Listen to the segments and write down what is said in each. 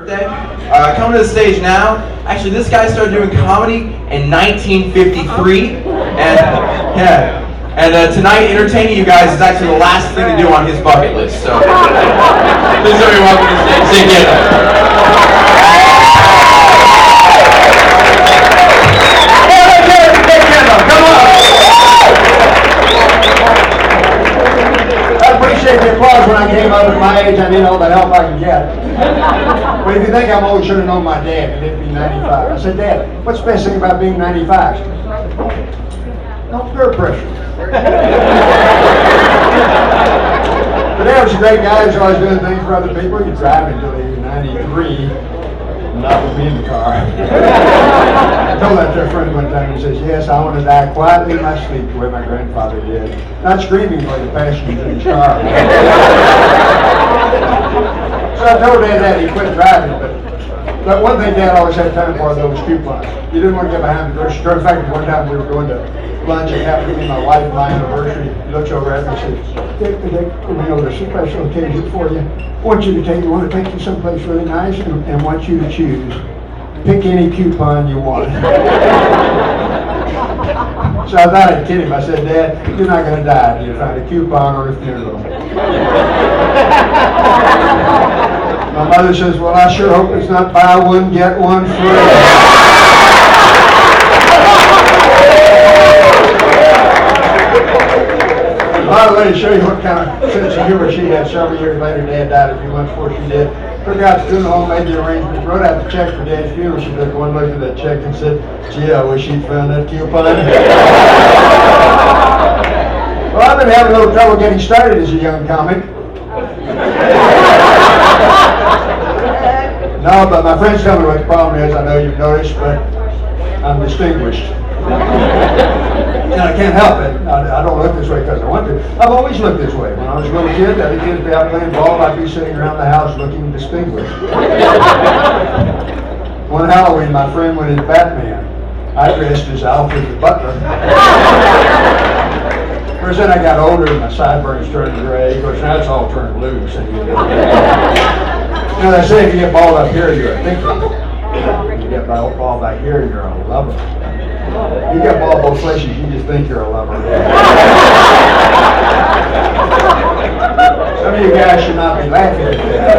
birthday. Coming to the stage now. Actually, this guy started doing comedy in 1953, and tonight entertaining you guys is actually the last thing to do on his bucket list. So please everybody welcome to the stage, Dick Kendall. The applause when I came up at my age, I need all the help I can get. But if you think I'm old, you should have known my dad. He'd be 95. I said, Dad, what's the best thing about being 95? No peer pressure. But Dad was a great guy. He was always doing things for other people. He'd drive until he was 93. Not with me in the car. I told that to a friend one time. He says, yes, I want to die quietly in my sleep the way my grandfather did. Not screaming like the passenger in his car. So I told Dad that he quit driving, but one thing Dad always had time for though was coupons. You didn't want to get behind the grocery store. In fact, one time we were going to lunch, it happened to be my wife and my anniversary. He looks over at me and says, Dick, there's a special occasion for you. I want to take you someplace really nice and want you to choose. Pick any coupon you want. So I thought I'd kid him. I said, Dad, you're not going to die if you find a coupon or a funeral. My mother says, well, I sure hope it's not buy one, get one free. By the way, to show you what kind of sense of humor she had, several years later, Dad died a few months before she did. Took out to funeral home, made the arrangements, wrote out the check for Dad's funeral. She took one look at that check and said, gee, I wish he'd found that coupon. Well, I've been having a little trouble getting started as a young comic. No, but my friends tell me what the problem is. I know you've noticed, but I'm distinguished. And I can't help it. I don't look this way because I want to. I've always looked this way. When I was a little kid, the other kids would be out playing ball. I'd be sitting around the house looking distinguished. One Halloween, my friend went as Batman. I dressed as Alfred the butler. First then I got older and my sideburns turned gray. Of course, now it's all turned loose. And they say if you get bald up here, you're a thinker. If you get bald back here, you're a lover. You get bald both places, you just think you're a lover. Some of you guys should not be laughing at that.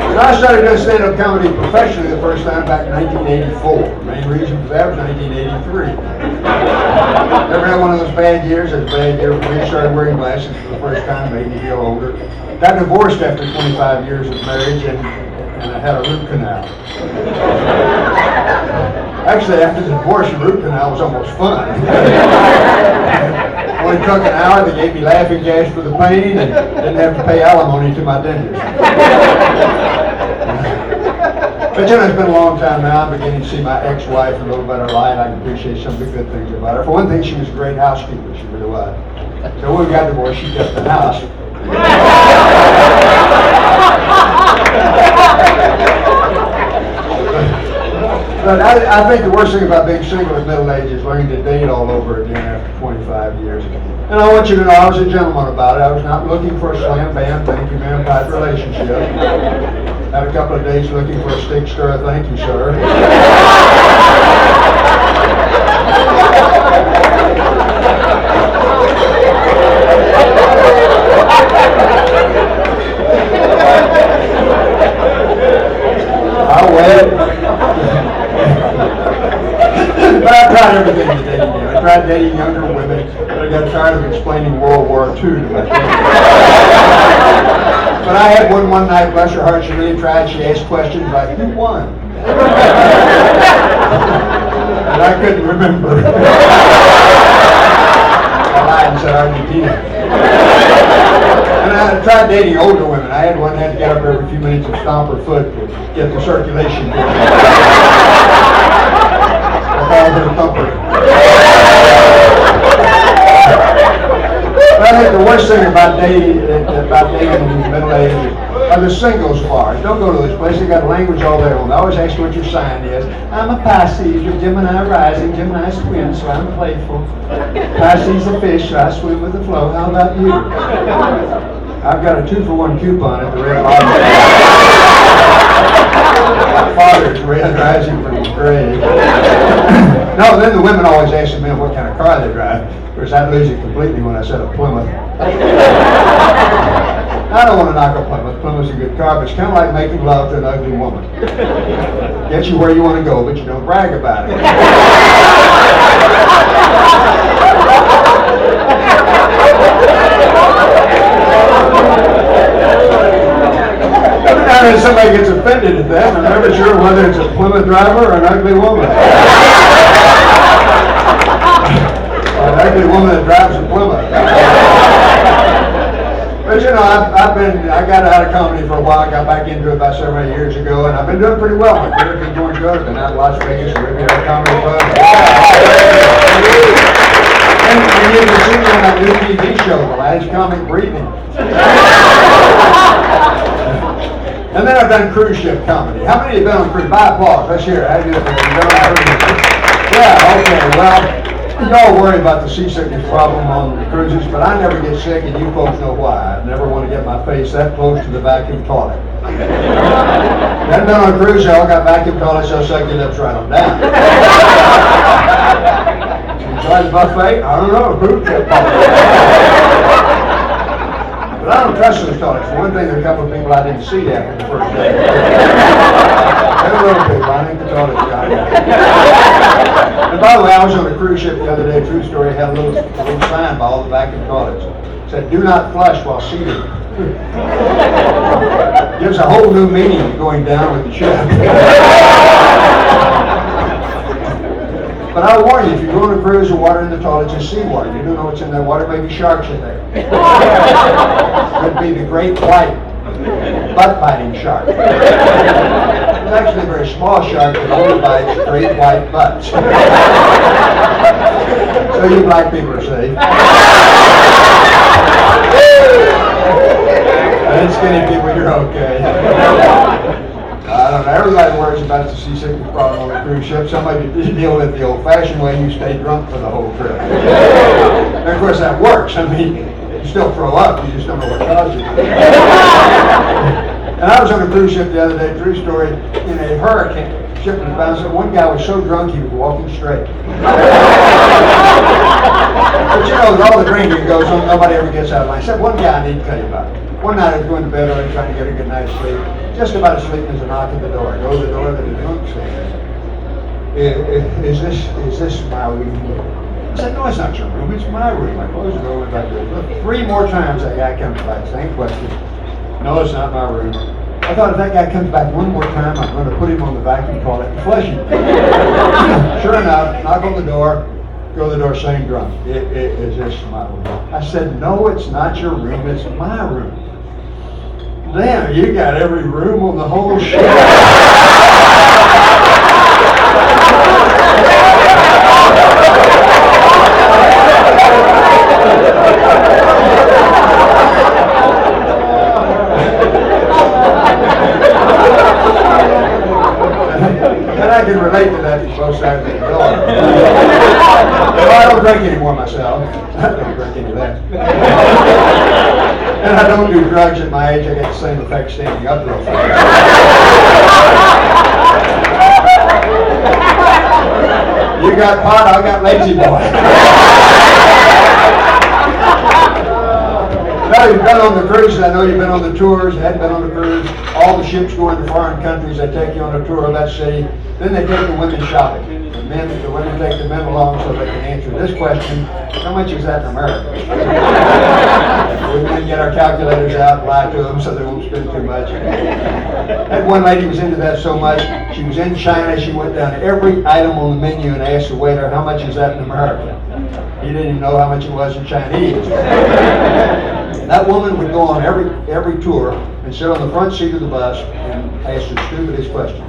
When I started doing stand-up comedy professionally the first time back in 1984. The main reason for that was 1983. Never had one of those bad years. It was a bad year for me. Started wearing glasses for the first time, made me feel older. Got divorced after 25 years of marriage, and I had a root canal. Actually, after the divorce, the root canal was almost fun. Only took an hour. They gave me laughing gas for the pain and didn't have to pay alimony to my dentist. But you know, it's been a long time now. I'm beginning to see my ex-wife in a little better light. I can appreciate some of the good things about her. For one thing, she was a great housekeeper. She really was. So when we got divorced, she kept the house. But I think the worst thing about being single at middle age is learning to date all over again after 25 years. And I want you to know I was a gentleman about it. I was not looking for a slam bam, thank you ma'am type relationship. Had a couple of days looking for a stick stir, thank you sir. I wed. But I tried everything to dating you. I tried dating younger women, but I got tired of explaining World War II to my kids. But I had one night, bless her heart, she really tried. She asked questions like, who won? And I couldn't remember. I lied and said Argentina. And I tried dating older women. I had one that had to get up every few minutes and stomp her foot to get the circulation going. I called her thumper. But I think the worst thing about dating in the middle age are the singles bars. Don't go to this place. They got language all day long. They always ask you what your sign is. I'm a Pisces with Gemini rising. Gemini's twin, so I'm playful. Pisces a fish, so I swim with the flow. How about you? I've got a 2-for-1 coupon at the Red Lobster. My father's red rising from the grave. No, then the women always ask the men what kind of car they drive. Of course, I'd lose it completely when I said a Plymouth. I don't want to knock a Plymouth. Plymouth's a good car, but it's kind of like making love to an ugly woman. Gets you where you want to go, but you don't brag about it. Every now and then somebody gets offended at that, and I'm never sure whether it's a Plymouth driver or an ugly woman. Or an ugly woman that drives a Plymouth. But you know, I got out of comedy for a while, got back into it about several years ago, and I've been doing pretty well. My career's been going good. I've been out in Las Vegas, Riviera Comedy Club. And you can see me on that new TV show, The Last Comic Breathing. And then I've done cruise ship comedy. How many of you have been on cruise? By applause. Let's hear it. How you doing? Yeah, okay. Well, you all worry about the seasickness problem on the cruises, but I never get sick, and you folks know why. I never want to get my face that close to the vacuum toilet. Hadn't been on a cruise, I all got vacuum toilets, so suck it up, right on down. Besides buffet, I don't know, a cruise ship But I don't trust those toilets. For one thing, there are a couple of people I didn't see after the first day. They're little people. I think the toilets got it. And by the way, I was on a cruise ship the other day, true story, had a little sign by all the vacuum toilets. It said, "Do not flush while seated." Gives a whole new meaning to going down with the ship. But I warn you, if you go on a cruise and water in the toilets is seawater. You don't know what's in that water. Maybe sharks in there. Could be the great white butt-biting shark. It's actually a very small shark that only bites great white butts. So you black people are safe. And skinny people, you're okay. I don't know. Everybody worries about the seasickness problem on a cruise ship. Somebody deal with it the old-fashioned way. You stay drunk for the whole trip. And of course, that works. I mean, you still throw up. You just don't know what caused it. And I was on a cruise ship the other day, true story, in a hurricane. The ship was bouncing. One guy was so drunk he was walking straight. But you know, with all the drinking goes on, nobody ever gets out of line. Except one guy I need to tell you about. One night I was going to bed early trying to get a good night's sleep. Just about asleep, there's a knock at the door. I go to the door, there's a drunk saying, is this my room? I said, no, it's not your room, it's my room. I closed the door, went back there. Look, 3 more times that guy comes back, same question. No, it's not my room. I thought if that guy comes back one more time, I'm going to put him on the vacuum toilet and flush him. Sure enough, knock on the door, go to the door, same drunk. Is this my room? I said, no, it's not your room, it's my room. Damn, you got every room on the whole ship. And I can relate to that from both sides of the door. Well, I don't drink anymore myself. I don't drink any of that. And I don't do drugs at my age. I get the same effect standing up real fast. You got pot, I got lazy boy. Now you've been on the cruises. I know you've been on the tours. You hadn't been on the cruise. All the ships go into foreign countries. They take you on a tour of that city. Then they take the women shopping. The women take the men along so they can answer this question: how much is that in America? We then get our calculators out and lie to them so they won't spend too much. That one lady was into that so much, she was in China, she went down every item on the menu and asked the waiter, how much is that in America? He didn't even know how much it was in Chinese. That woman would go on every tour and sit on the front seat of the bus and ask the stupidest question.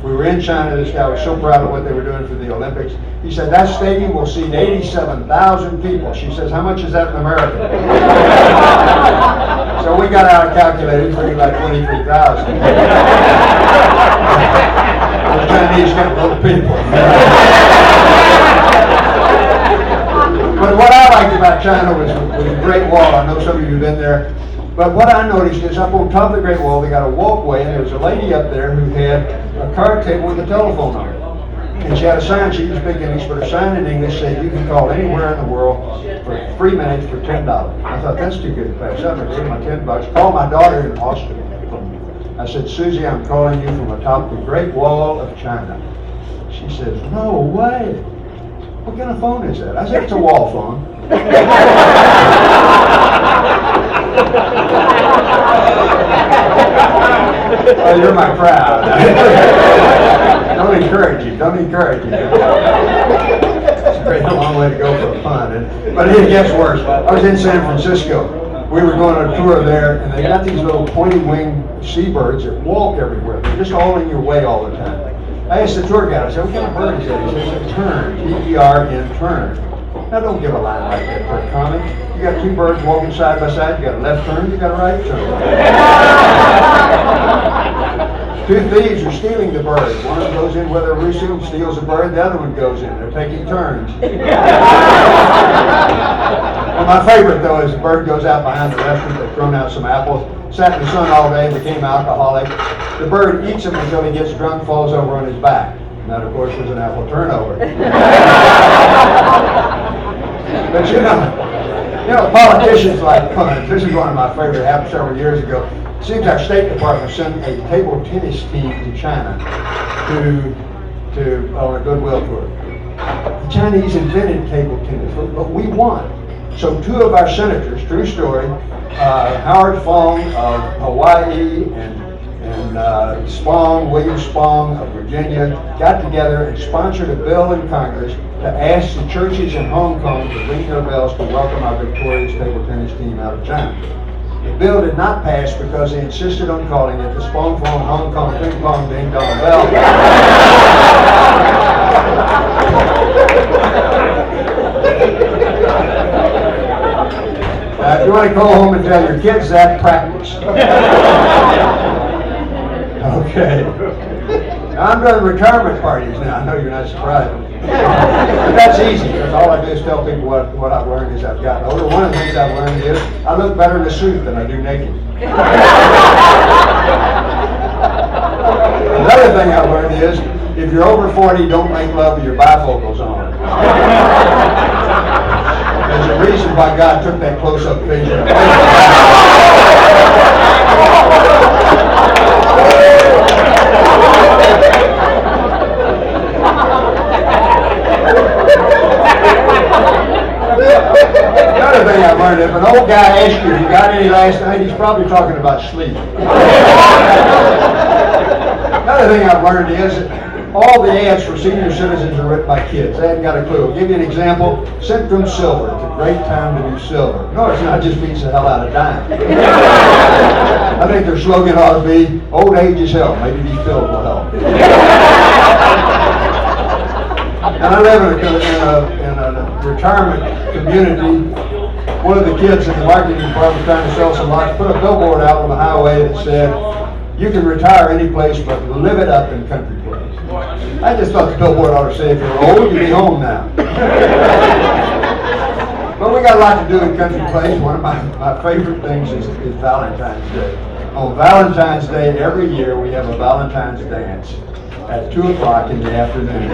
We were in China, this guy was so proud of what they were doing for the Olympics. He said, that stadium will seat 87,000 people. She says, how much is that in America? So we got out a calculator, figured like 23,000. The Chinese got little people. But what I liked about China was the Great Wall. I know some of you have been there. But what I noticed is up on top of the Great Wall, they got a walkway, and there was a lady up there who had a card table with a telephone on it. And she had a sign, she used big English, but her sign in English said, you can call anywhere in the world for 3 minutes for $10. I thought, that's too good to pass up. I gave my $10. Called my daughter in Austin. I said, Susie, I'm calling you from atop the Great Wall of China. She says, no way. What kind of phone is that? I said, it's a wall phone. Oh, you're my crowd. Don't encourage you. Don't encourage you. It's a very long way to go for a pun. But it gets worse. I was in San Francisco. We were going on a tour there, and they got these little pointy-winged seabirds that walk everywhere. They're just all in your way all the time. I asked the tour guide, I said, what kind of bird is that? He said, it's a tern, T-E-R-N, tern. Now don't give a line like that for a comment. You got two birds walking side by side, you got a left turn, you got a right turn. Two thieves are stealing the bird. One of them goes in with a rooster and steals a bird, the other one goes in. They're taking turns. Well, my favorite though is the bird goes out behind the restaurant, they've thrown out some apples, sat in the sun all day, became alcoholic. The bird eats them until he gets drunk, falls over on his back. And that, of course, was an apple turnover. But you know, politicians like puns. This is one of my favorite. Happened several years ago. It seems our State Department sent a table tennis team to China on a goodwill tour. The Chinese invented table tennis, but we won. So two of our senators, true story, Howard Fong of Hawaii and William Spong of Virginia, got together and sponsored a bill in Congress to ask the churches in Hong Kong to ring their bells to welcome our victorious table tennis team out of China. The bill did not pass because they insisted on calling it the Spong Fong Hong Kong Ping Pong Ding Dong Bell. If you want to go home and tell your kids that, practice. Okay. Now I'm doing retirement parties now. I know you're not surprised. But that's easy, because all I do is tell people what I've learned as I've gotten older. One of the things I've learned is I look better in a suit than I do naked. Another thing I've learned is if you're over 40, don't make love with your bifocals on. There's a reason why God took that close-up vision. Another thing I've learned, if an old guy asks you if you got any last night, he's probably talking about sleep. Another thing I've learned is all the ads for senior citizens are written by kids. They haven't got a clue. I'll give you an example. Centrum Silver. It's a great time to do silver. No, it's not. It just beats the hell out of dime. I think their slogan ought to be, old age is hell. Maybe these pills will help. And I live in a retirement community. One of the kids in the marketing department trying to sell some lots put a billboard out on the highway that said, you can retire any place but live it up in country place. I just thought the billboard ought to say, if you're old, you be home now. But we got a lot to do in country place. One of my favorite things is Valentine's Day. On Valentine's Day, every year, we have a Valentine's dance at 2 o'clock in the afternoon.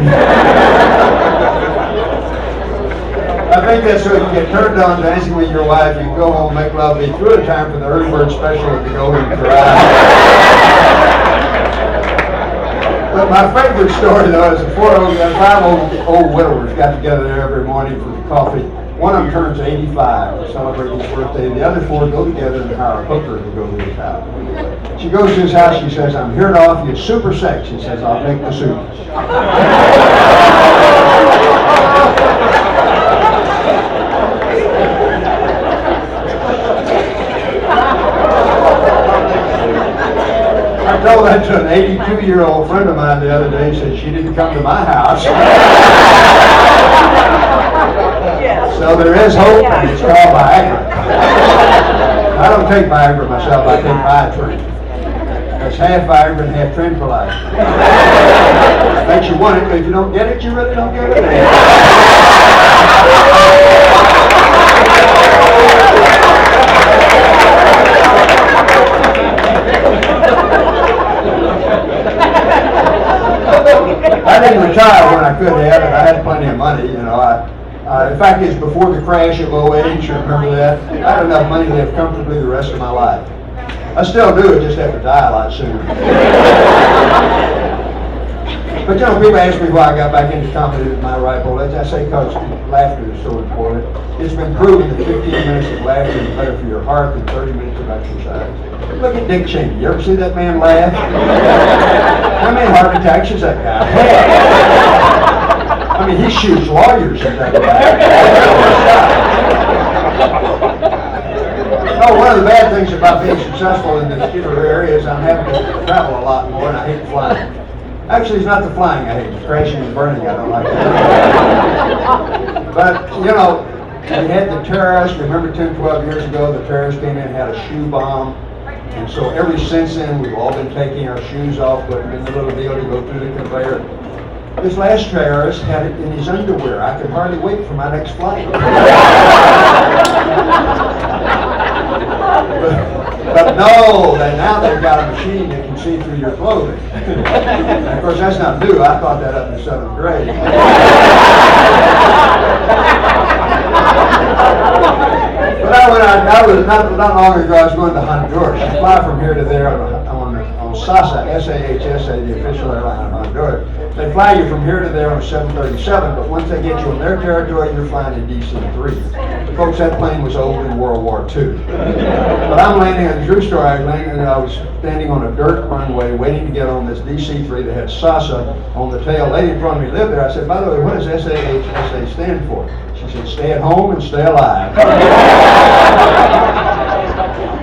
I think that's so you can get turned on dancing with your wife, you can go home, make love, be through in time for the early bird special at the Golden Corral. But my favorite story, though, is the 5 old widowers got together there every morning for the coffee. One of them turns 85 to celebrate his birthday. The other 4 go together and hire a hooker to go to his house. She goes to his house, she says, I'm here to offer you super sex. He says, I'll take the soup. I told that to an 82-year-old friend of mine the other day. He said she didn't come to my house. So there is hope, and it's called Viagra. I don't take Viagra myself, I take Viagra. That's half Viagra and half tranquilizer. Makes you want it, but if you don't get it, you really don't get it. could have, and I had plenty of money, you know. In fact, it's before the crash of '08, you remember that? I had enough money to live comfortably the rest of my life. I still do, I just have to die a lot sooner. But you know, people ask me why I got back into comedy at my ripe old age. I say because laughter is so important. It's been proven that 15 minutes of laughter is better for your heart than 30 minutes of exercise. Look at Dick Kendall. You ever see that man laugh? How many heart attacks has that guy had? I mean, he shoots lawyers and that guy. Oh, one of the bad things about being successful in this particular area is I'm having to travel a lot more, and I hate flying. Actually, it's not the flying I hate, it's crashing and burning. I don't like that. But, you know, we had the terrorists. Remember 10, 12 years ago, the terrorists came in and had a shoe bomb. And so ever since then, we've all been taking our shoes off, putting them in the little deal to go through the conveyor. This last terrorist had it in his underwear. I could hardly wait for my next flight. But no, now they've got a machine that can see through your clothing. And of course, that's not new. I thought that up in the 7th grade. But I was not long ago. I was going to Honduras. You fly from here to there on SASA, S-A-H-S-A, the official airline of Honduras. They fly you from here to there on a 737, but once they get you on their territory, you're flying in DC-3. Folks, that plane was old in World War II. But I'm landing on the true story. I was standing on a dirt runway waiting to get on this DC-3 that had SASA on the tail. Lady in front of me lived there. I said, by the way, what does SAHSA stand for? She said, stay at home and stay alive.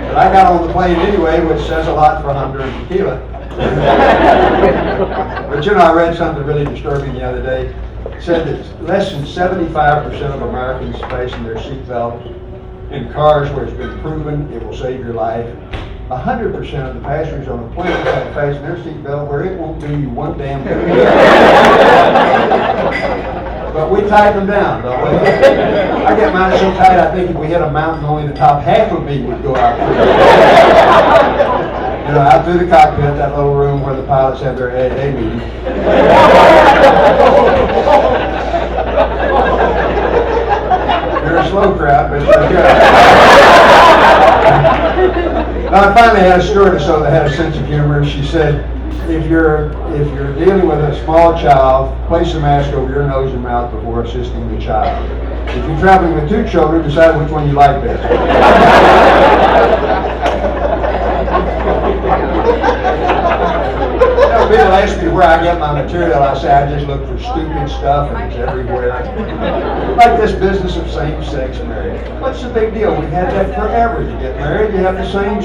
But I got on the plane anyway, which says a lot for Honduran tequila. But you know, I read something really disturbing the other day. It said that less than 75% of Americans fasten their seatbelt in cars where it's been proven it will save your life. 100% of the passengers on the plane have fastened their seatbelt where it won't do you one damn good. But we tighten them down, don't we? I get mine so tight I think if we hit a mountain, only the top half of me would go out through. You know, out through the cockpit, that little room where the pilots have their AA meeting. You're a slow crowd, but you're good. Now, I finally had a stewardess that had a sense of humor. She said, if you're dealing with a small child, place a mask over your nose and mouth before assisting the child. If you're traveling with 2 children, decide which one you like best. People ask me where I get my material. I say I just look for stupid stuff and it's everywhere. Like this business of same-sex marriage. What's the big deal? We've had that forever. You get married, you have the same